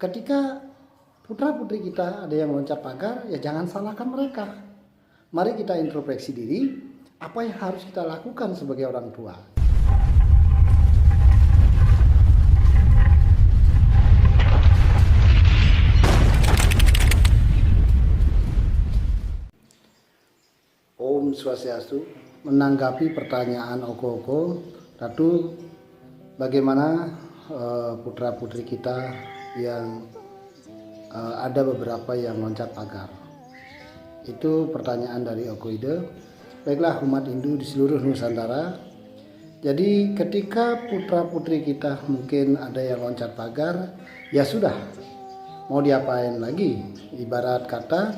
ketika putra-putri kita ada yang loncat pagar, ya jangan salahkan mereka. Mari kita introspeksi diri, apa yang harus kita lakukan sebagai orang tua. Om Swastiastu. Menanggapi pertanyaan Oko-Oko, Ratu, bagaimana putra-putri kita yang ada beberapa yang loncat pagar? Itu pertanyaan dari Okoide. Baiklah umat Hindu di seluruh Nusantara. Jadi ketika putra-putri kita mungkin ada yang loncat pagar, ya sudah, mau diapain lagi? Ibarat kata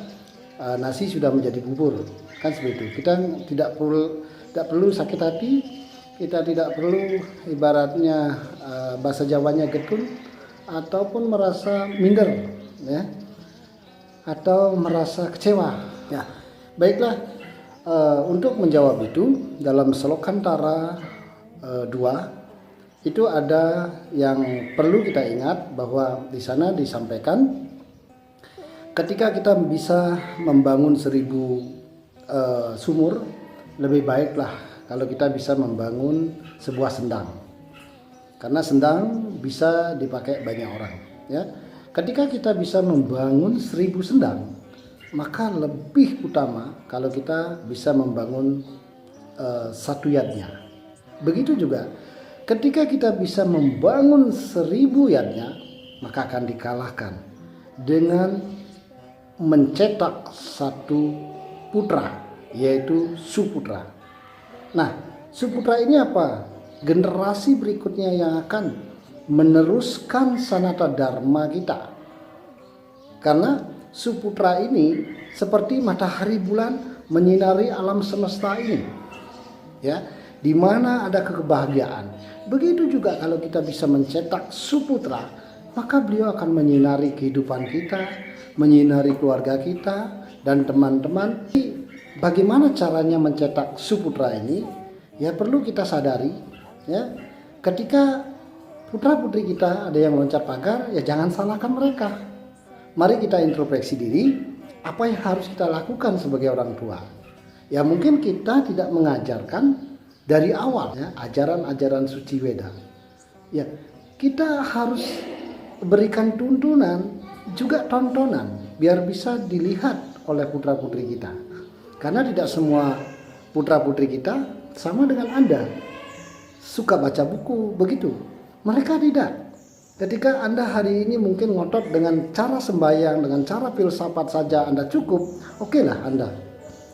nasi sudah menjadi bubur, kan seperti itu. Kita tidak perlu sakit hati, kita tidak perlu ibaratnya bahasa Jawanya getun ataupun merasa minder, ya, atau merasa kecewa. Ya, baiklah, untuk menjawab itu dalam Selokantara 2 itu ada yang perlu kita ingat bahwa di sana disampaikan ketika kita bisa membangun 1000 sumur, lebih baiklah kalau kita bisa membangun sebuah sendang, karena sendang bisa dipakai banyak orang, ya. Ketika kita bisa membangun 1000 sendang, maka lebih utama kalau kita bisa membangun satu yadnya. Begitu juga ketika kita bisa membangun 1000 yadnya, maka akan dikalahkan dengan mencetak satu putra, yaitu Suputra. Nah, Suputra ini apa? Generasi berikutnya yang akan meneruskan sanata dharma kita. Karena Suputra ini seperti matahari bulan menyinari alam semesta ini, ya, di mana ada kebahagiaan. Begitu juga kalau kita bisa mencetak Suputra, maka beliau akan menyinari kehidupan kita, menyinari keluarga kita dan teman-teman. Bagaimana caranya mencetak Suputra ini? Ya perlu kita sadari, ya. Ketika putra-putri kita ada yang loncat pagar, ya jangan salahkan mereka. Mari kita introspeksi diri, apa yang harus kita lakukan sebagai orang tua. Ya mungkin kita tidak mengajarkan dari awal, ya, ajaran-ajaran suci Weda. Ya, kita harus berikan tuntunan, juga tontonan, biar bisa dilihat oleh putra-putri kita. Karena tidak semua putra-putri kita sama dengan Anda suka baca buku, begitu. Mereka tidak. Ketika Anda hari ini mungkin ngotot dengan cara sembahyang, dengan cara filsafat saja Anda cukup, oke lah Anda.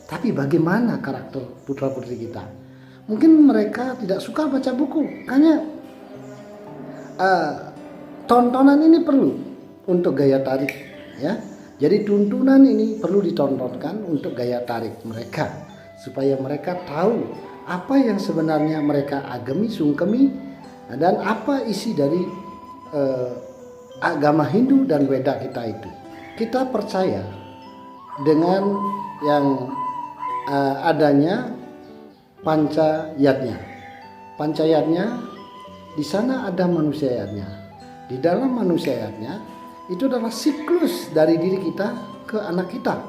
Tapi bagaimana karakter putra-putri kita? Mungkin mereka tidak suka baca buku, makanya tontonan ini perlu untuk gaya tarik, ya. Jadi tuntunan ini perlu ditontonkan untuk gaya tarik mereka, supaya mereka tahu apa yang sebenarnya mereka agami, sungkemi, dan apa isi dari agama Hindu dan Weda kita itu. Kita percaya dengan yang adanya pancayatnya. Pancayatnya di sana ada manusiayatnya. Di dalam manusiayatnya itu adalah siklus dari diri kita ke anak kita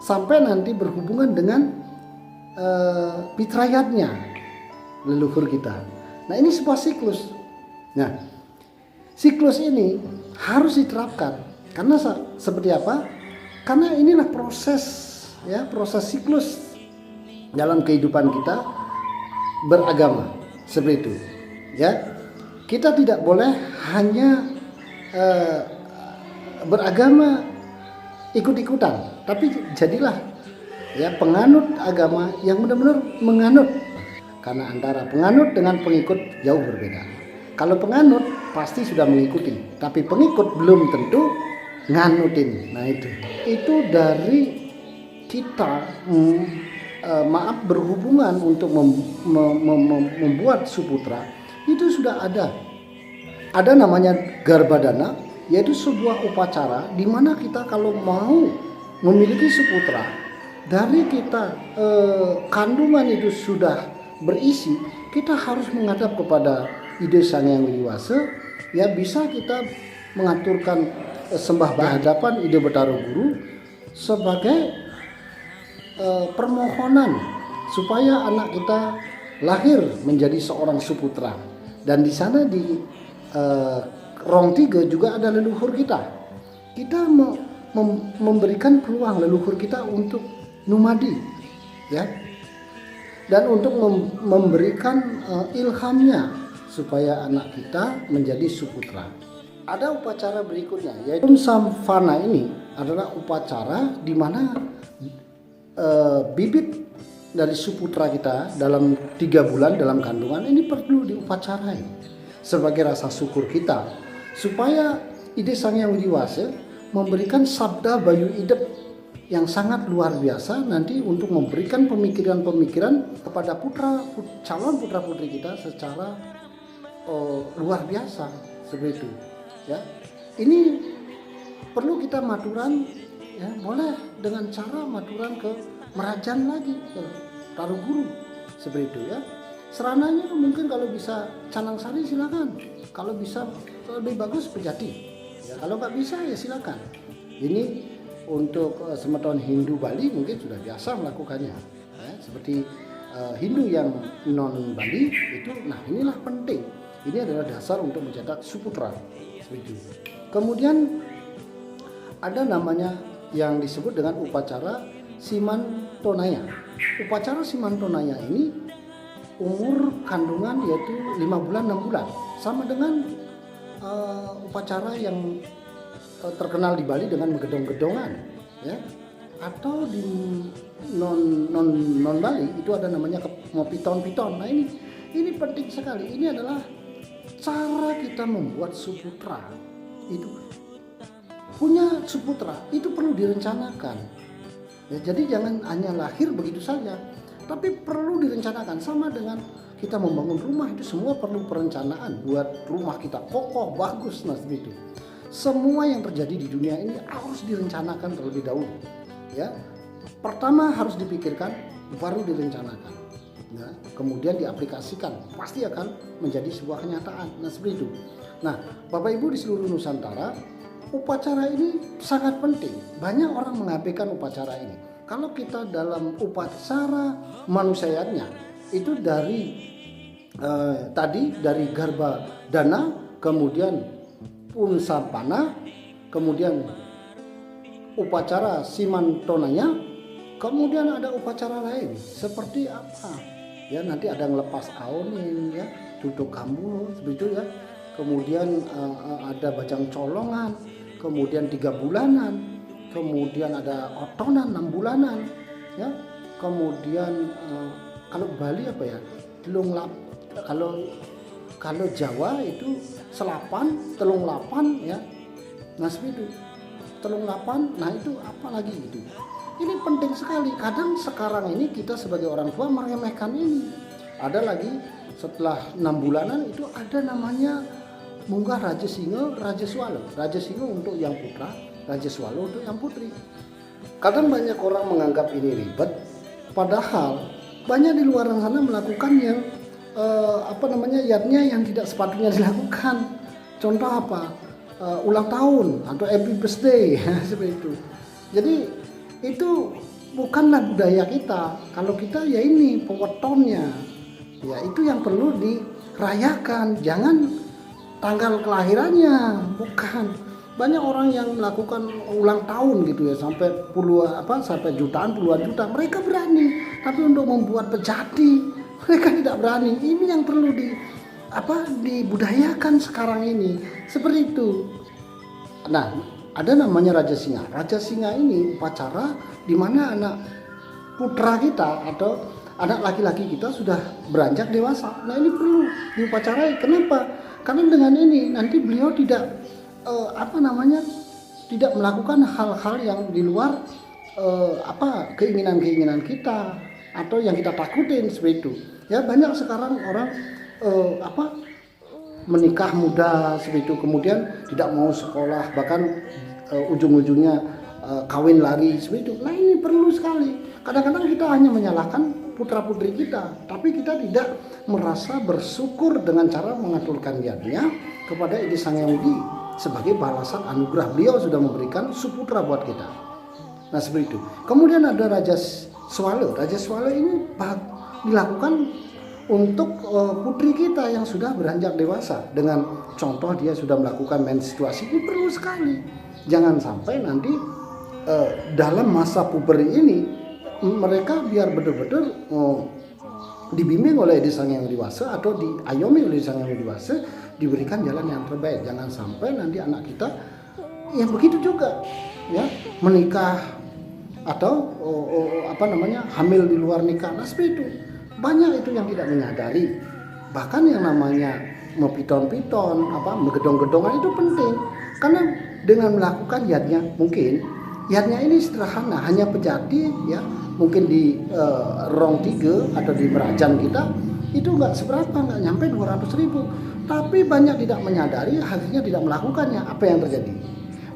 sampai nanti berhubungan dengan pitrayatnya leluhur kita. Nah ini sebuah siklus. Nah siklus ini harus diterapkan karena seperti apa? Karena inilah proses, ya, proses siklus dalam kehidupan kita beragama seperti itu, ya. Kita tidak boleh hanya beragama ikut-ikutan, tapi jadilah, ya, penganut agama yang benar-benar menganut. Karena antara penganut dengan pengikut jauh berbeda. Kalau penganut pasti sudah mengikuti, tapi pengikut belum tentu nganutin. Nah itu dari kita berhubungan untuk membuat Suputra itu sudah ada namanya Garbhadana, yaitu sebuah upacara di mana kita kalau mau memiliki Suputra, dari kita kandungan itu sudah berisi, kita harus menghadap kepada ide Sang Yang Widi Wasa, ya bisa kita mengaturkan sembah hadapan Ide Betara Guru sebagai permohonan supaya anak kita lahir menjadi seorang suputra. Dan di sana di Rong 3 juga ada leluhur kita. Kita memberikan peluang leluhur kita untuk numadi, ya, dan untuk memberikan ilhamnya supaya anak kita menjadi suputra. Ada upacara berikutnya, yaitu Samvana. Ini adalah upacara di mana bibit dari suputra kita dalam 3 bulan dalam kandungan ini perlu diupacarai sebagai rasa syukur kita, supaya Ide Sang Hyang Widi Wasa memberikan sabda bayu idep yang sangat luar biasa nanti untuk memberikan pemikiran-pemikiran kepada calon putra putri kita secara luar biasa seperti itu, ya. Ini perlu kita maturan, ya, boleh dengan cara maturan ke Merajan lagi, ke Taruh Guru seperti itu, ya. Serananya mungkin kalau bisa Canang Sari silakan, kalau bisa lebih bagus Pejati, ya. Kalau nggak bisa ya silakan. Ini untuk semeton Hindu Bali mungkin sudah biasa melakukannya, ya. Seperti Hindu yang non Bali itu, nah inilah penting. Ini adalah dasar untuk mencetak suputra seperti itu. Kemudian ada namanya yang disebut dengan upacara Simantonaya. Upacara Simantonaya ini umur kandungan yaitu 5 bulan 6 bulan, sama dengan upacara yang terkenal di Bali dengan menggedong-gedongan, ya. Atau di non Bali itu ada namanya mopiton-piton. Nah ini penting sekali. Ini adalah cara kita membuat suputra. Itu punya suputra itu perlu direncanakan, ya. Jadi jangan hanya lahir begitu saja, tapi perlu direncanakan. Sama dengan kita membangun rumah, itu semua perlu perencanaan buat rumah kita kokoh, bagus. Nah seperti itu. Semua yang terjadi di dunia ini harus direncanakan terlebih dahulu, ya. Pertama harus dipikirkan, baru direncanakan, ya. Kemudian diaplikasikan, pasti akan menjadi sebuah kenyataan. Nah seperti itu. Nah Bapak Ibu di seluruh Nusantara, upacara ini sangat penting. Banyak orang mengabaikan upacara ini. Kalau kita dalam upacara manusianya itu dari dari Garba Dana, kemudian Unsapana, kemudian upacara Simantonaya, kemudian ada upacara lain seperti apa, ya, nanti ada ngelepas aonin, ya, duduk kambuh seperti itu, ya. Kemudian ada bajang colongan, kemudian 3 bulanan, kemudian ada otonan 6 bulanan, ya. Kemudian kalau Bali apa ya, kalau Jawa itu selapan, telung lapan, ya. Nah seperti itu, telung lapan. Nah itu apa lagi gitu. Ini penting sekali. Kadang sekarang ini kita sebagai orang tua meremehkan ini. Ada lagi setelah 6 bulanan itu ada namanya munggah Raja Singa, Raja Swalo. Raja Singa untuk yang putra, Raja Swalo untuk yang putri. Kadang banyak orang menganggap ini ribet, padahal banyak di luar sana melakukan yang yatnya yang tidak sepatutnya dilakukan. Contoh apa? Ulang tahun atau happy birthday seperti itu. Jadi itu bukanlah budaya kita. Kalau kita ya ini pewetonnya, ya itu yang perlu dirayakan. Jangan tanggal kelahirannya, bukan. Banyak orang yang melakukan ulang tahun gitu ya, sampai sampai jutaan, puluhan juta. Mereka berani, tapi untuk membuat Pejati mereka tidak berani. Ini yang perlu dibudayakan sekarang ini seperti itu. Nah, ada namanya Raja Singa. Raja Singa ini upacara di mana anak putra kita atau anak laki-laki kita sudah beranjak dewasa. Nah, ini perlu diupacarai. Kenapa? Karena dengan ini nanti beliau tidak tidak melakukan hal-hal yang di luar keinginan-keinginan kita atau yang kita takutin seperti itu. Ya, banyak sekarang orang menikah muda seperti itu, kemudian tidak mau sekolah, bahkan ujung-ujungnya kawin lari seperti itu. Nah, ini perlu sekali. Kadang-kadang kita hanya menyalahkan putra-putri kita, tapi kita tidak merasa bersyukur dengan cara mengaturkan niatnya kepada Ide Sang Hyang Widi sebagai balasan anugerah. Beliau sudah memberikan suputra buat kita. Nah seperti itu. Kemudian ada Raja Swala. Raja Swala ini dilakukan untuk putri kita yang sudah beranjak dewasa. Dengan contoh dia sudah melakukan menstruasi, ini perlu sekali. Jangan sampai nanti dalam masa puber ini mereka biar betul-betul dibimbing oleh Sang Yang Dewasa atau diayomi oleh Sang Yang Dewasa, diberikan jalan yang terbaik. Jangan sampai nanti anak kita yang begitu juga ya menikah atau hamil di luar nikah. Nah seperti itu. Banyak itu yang tidak menyadari. Bahkan yang namanya mepiton-piton, menggedong-gedongan itu penting. Karena dengan melakukan yadnya, mungkin yadnya ini sederhana, hanya pejati ya, mungkin di rong 3 atau di merajan kita itu nggak seberapa, nggak nyampe 200.000. Tapi banyak tidak menyadari, akhirnya tidak melakukannya. Apa yang terjadi?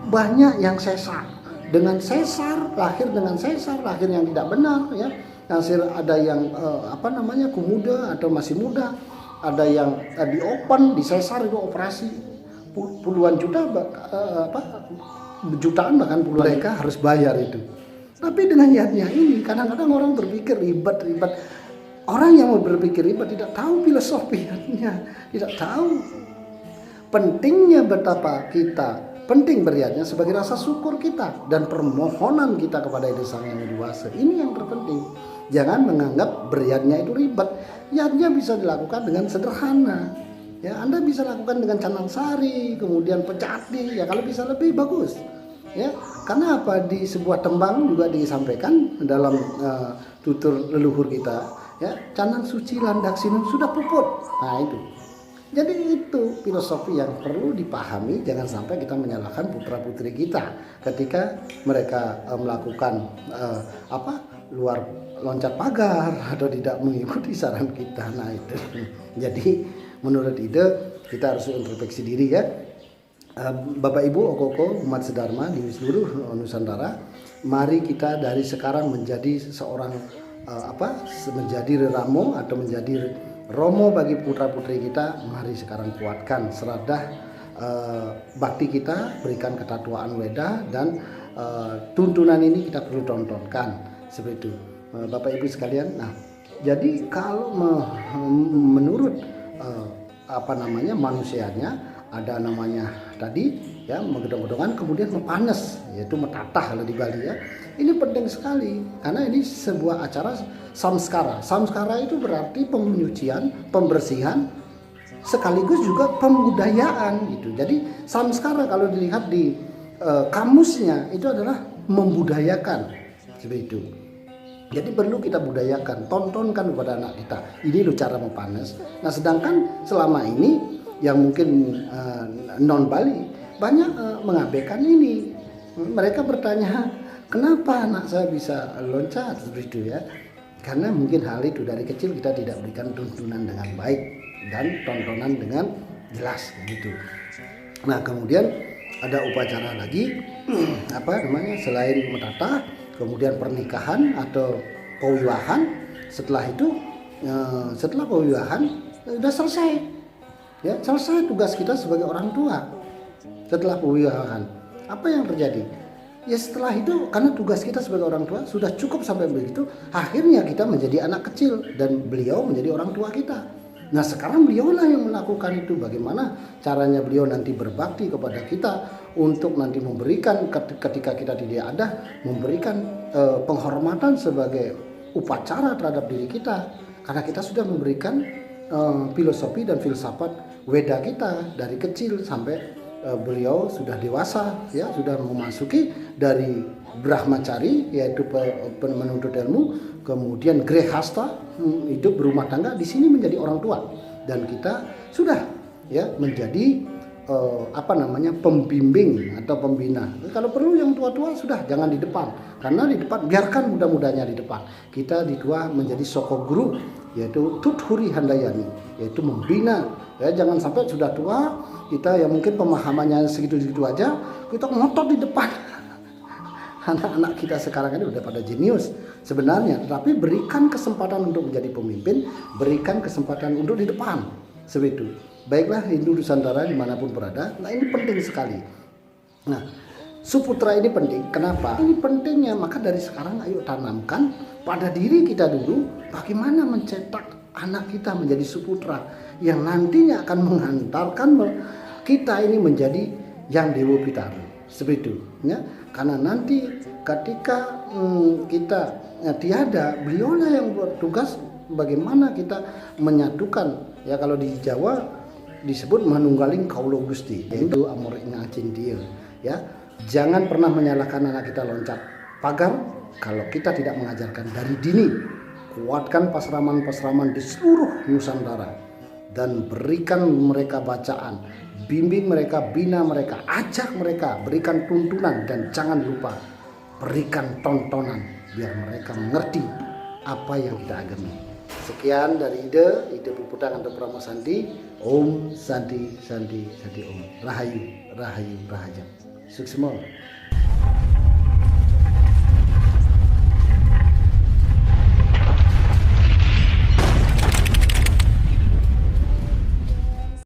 Banyak yang sesar. Dengan sesar, lahir dengan sesar, lahir yang tidak benar ya. Hasil ada yang kumuda atau masih muda, ada yang di open, di sesar itu operasi puluhan juta, jutaan bahkan puluhan. Mereka harus bayar itu. Tapi dengan yadnya ini kadang-kadang orang berpikir ribet. Orang yang mau berpikir ribet tidak tahu filosofinya, tidak tahu pentingnya betapa kita penting beryadnya sebagai rasa syukur kita dan permohonan kita kepada Sang Yang Dewasa. Ini yang terpenting. Jangan menganggap beryadnya itu ribet. Yadnya bisa dilakukan dengan sederhana. Ya, Anda bisa lakukan dengan canang sari, kemudian pejati. Ya, kalau bisa lebih bagus. Ya, karena apa? Di sebuah tembang juga disampaikan dalam tutur leluhur kita. Ya, canang suci landak sinum sudah puput. Nah itu. Jadi itu filosofi yang perlu dipahami. Jangan sampai kita menyalahkan putra putri kita ketika mereka melakukan luar loncat pagar atau tidak mengikuti saran kita. Nah itu. Jadi menurut ide kita harus introspeksi diri ya. Bapak Ibu Okoko umat sedharma di seluruh Nusantara, mari kita dari sekarang menjadi seorang menjadi reramo atau menjadi romo bagi putra putri kita. Mari sekarang kuatkan seradah bakti kita, berikan ketatuaan weda, dan tuntunan ini kita perlu tontonkan seperti itu. Bapak Ibu sekalian, nah jadi kalau menurut manusianya ada namanya tadi ya menggedong-gedongan, kemudian mepanes, yaitu metatah kalau di Bali ya. Ini penting sekali karena ini sebuah acara samskara. Samskara itu berarti penyucian, pembersihan, sekaligus juga pembudayaan gitu. Jadi samskara kalau dilihat di kamusnya itu adalah membudayakan seperti itu. Jadi perlu kita budayakan, tontonkan kepada anak kita. Ini loh cara mempanes. Nah sedangkan selama ini yang mungkin non Bali banyak mengabaikan ini. Mereka bertanya, kenapa anak saya bisa loncat seperti itu ya? Karena mungkin hal itu dari kecil kita tidak berikan tuntunan dengan baik dan tontonan dengan jelas gitu. Nah kemudian ada upacara lagi selain menatah, kemudian pernikahan atau pewiwahan. Setelah itu setelah pewiwahan sudah selesai ya, selesai tugas kita sebagai orang tua. Setelah pewiwahan apa yang terjadi ya? Setelah itu karena tugas kita sebagai orang tua sudah cukup sampai begitu, akhirnya kita menjadi anak kecil dan beliau menjadi orang tua kita. Nah sekarang beliaulah yang melakukan itu. Bagaimana caranya beliau nanti berbakti kepada kita untuk nanti memberikan ketika kita tidak ada, memberikan penghormatan sebagai upacara terhadap diri kita. Karena kita sudah memberikan filosofi dan filsafat weda kita dari kecil sampai beliau sudah dewasa ya, sudah memasuki dari brahmacari yaitu menuntut ilmu, kemudian grehasta hidup berumah tangga, di sini menjadi orang tua, dan kita sudah ya menjadi pembimbing atau pembina. Kalau perlu yang tua-tua sudah jangan di depan, karena di depan biarkan muda-mudanya di depan. Kita di tua menjadi soko guru, yaitu tuthuri handayani, yaitu membina ya. Jangan sampai sudah tua kita yang mungkin pemahamannya segitu-segitu aja kita ngotot di depan. Anak-anak kita sekarang ini udah pada jenius sebenarnya, tapi berikan kesempatan untuk menjadi pemimpin, berikan kesempatan untuk di depan seperti itu. baiklah Hindu Nusantara dimanapun berada. Nah ini penting sekali. Nah Suputra ini penting. Kenapa? Ini pentingnya, maka dari sekarang ayo tanamkan pada diri kita dulu bagaimana mencetak anak kita menjadi suputra yang nantinya akan menghantarkan kita ini menjadi yang Dewa Pitaru. Seperti itu ya. Karena nanti ketika kita tiada, beliaulah yang bertugas bagaimana kita menyatukan, ya kalau di Jawa disebut manunggaling kaulo Gusti, yaitu amor ing acin dia ya. Jangan pernah menyalahkan anak kita loncat pagar kalau kita tidak mengajarkan dari dini. Kuatkan pasraman-pasraman di seluruh Nusantara dan berikan mereka bacaan, bimbing mereka, bina mereka, ajak mereka, berikan tuntunan, dan jangan lupa berikan tontonan biar mereka mengerti apa yang kita agami. Sekian dari Ide Puputan Anto Pramo Sandi. Om Santi Santi Santi Om. Rahayu Rahayu Rahaja. Suksma.